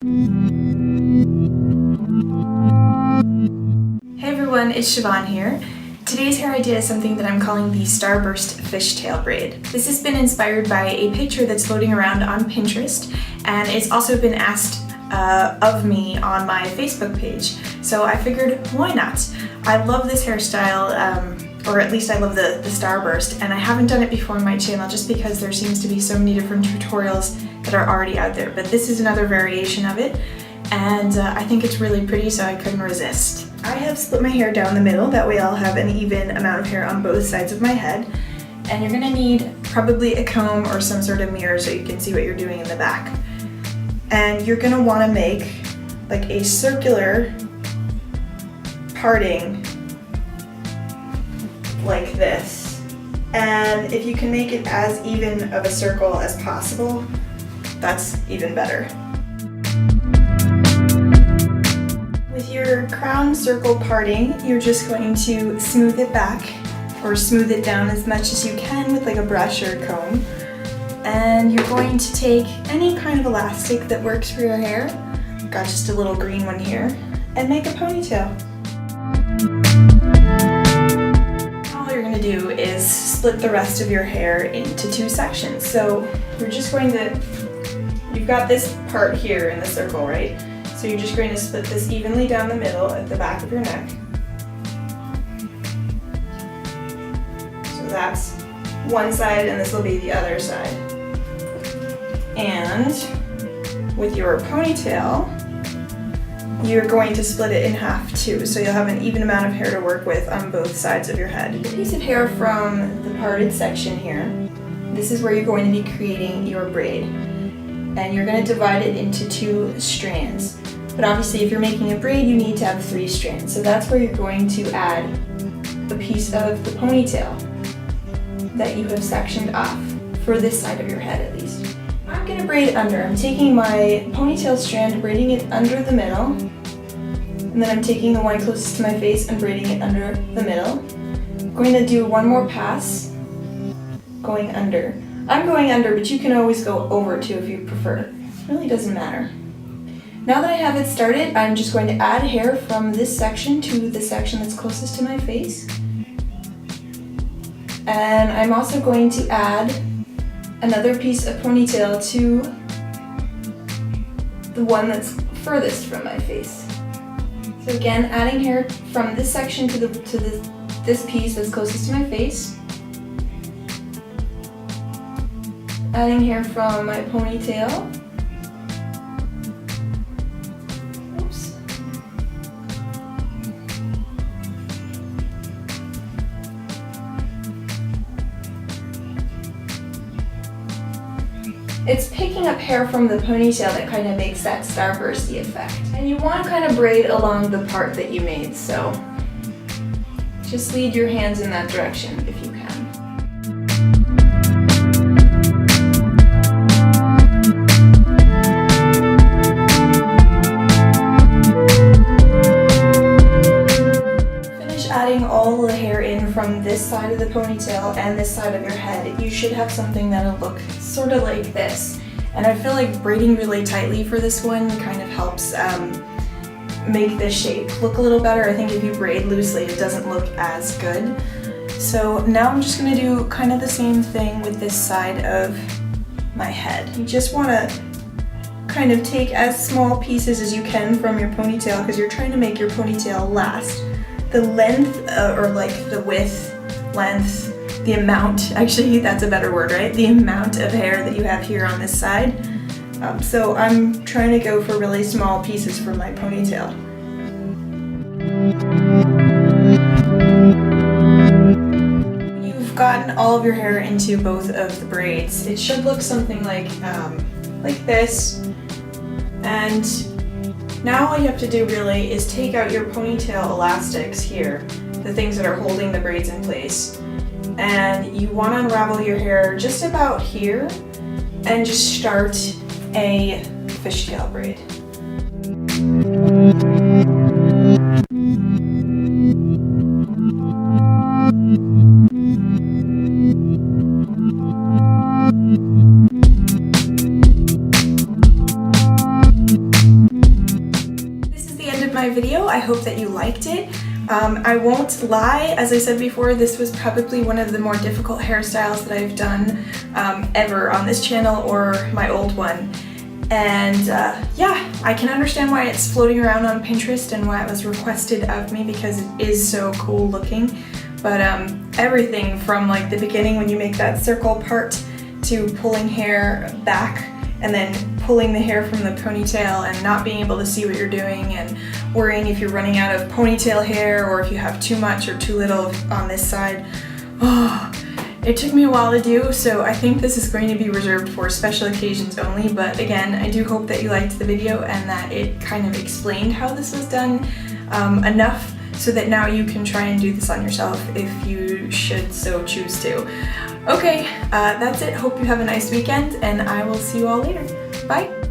Hey everyone, it's Siobhan here. Today's hair idea is something that I'm calling the Starburst Fishtail Braid. This has been inspired by a picture that's floating around on Pinterest, and it's also been asked of me on my Facebook page. So I figured, why not? I love this hairstyle, or at least I love the Starburst, and I haven't done it before on my channel just because there seems to be so many different tutorials that are already out there. But this is another variation of it, and I think it's really pretty, so I couldn't resist. I have split my hair down the middle, that way I'll have an even amount of hair on both sides of my head. And you're gonna need probably a comb or some sort of mirror so you can see what you're doing in the back. And you're gonna wanna make like a circular parting like this. And if you can make it as even of a circle as possible, that's even better. With your crown circle parting, you're just going to smooth it back or smooth it down as much as you can with like a brush or a comb. And you're going to take any kind of elastic that works for your hair, got just a little green one here, and make a ponytail. All you're going to do is split the rest of your hair into two sections. So you're just going to, you've got this part here in the circle, right? So you're just going to split this evenly down the middle at the back of your neck. So that's one side and this will be the other side. And with your ponytail, you're going to split it in half too, so you'll have an even amount of hair to work with on both sides of your head. A piece of hair from the parted section here, this is where you're going to be creating your braid. And you're going to divide it into two strands. But obviously if you're making a braid, you need to have 3 strands. So that's where you're going to add a piece of the ponytail that you have sectioned off, for this side of your head at least. I'm going to braid it under. I'm taking my ponytail strand, braiding it under the middle, and then I'm taking the one closest to my face and braiding it under the middle. I'm going to do one more pass, going under. I'm going under, but you can always go over too if you prefer. It really doesn't matter. Now that I have it started, I'm just going to add hair from this section to the section that's closest to my face. And I'm also going to add another piece of ponytail to the one that's furthest from my face. So again, adding hair from this section to this piece that's closest to my face. Adding hair from my ponytail. Oops. It's picking up hair from the ponytail that kind of makes that starbursty effect. And you want to kind of braid along the part that you made, so just lead your hands in that direction if you can. Adding all the hair in from this side of the ponytail and this side of your head, you should have something that'll look sort of like this. And I feel like braiding really tightly for this one kind of helps make this shape look a little better. I think if you braid loosely, it doesn't look as good. So now I'm just going to do kind of the same thing with this side of my head. You just want to kind of take as small pieces as you can from your ponytail because you're trying to make your ponytail last. The length, or like the width, length, the amount, actually that's a better word, right? The amount of hair that you have here on this side. So I'm trying to go for really small pieces for my ponytail. You've gotten all of your hair into both of the braids. It should look something like this. And now all you have to do really is take out your ponytail elastics here, the things that are holding the braids in place. And you want to unravel your hair just about here and just start a fishtail braid. my video. I hope that you liked it. I won't lie, as I said before, this was probably one of the more difficult hairstyles that I've done ever on this channel or my old one. And yeah, I can understand why it's floating around on Pinterest and why it was requested of me, because it is so cool looking. But everything from like the beginning when you make that circle part to pulling hair back and then pulling the hair from the ponytail and not being able to see what you're doing and worrying if you're running out of ponytail hair or if you have too much or too little on this side. Oh, it took me a while to do, so I think this is going to be reserved for special occasions only, but again, I do hope that you liked the video and that it kind of explained how this was done enough so that now you can try and do this on yourself if you should so choose to. Okay, that's it. Hope you have a nice weekend, and I will see you all later. Bye!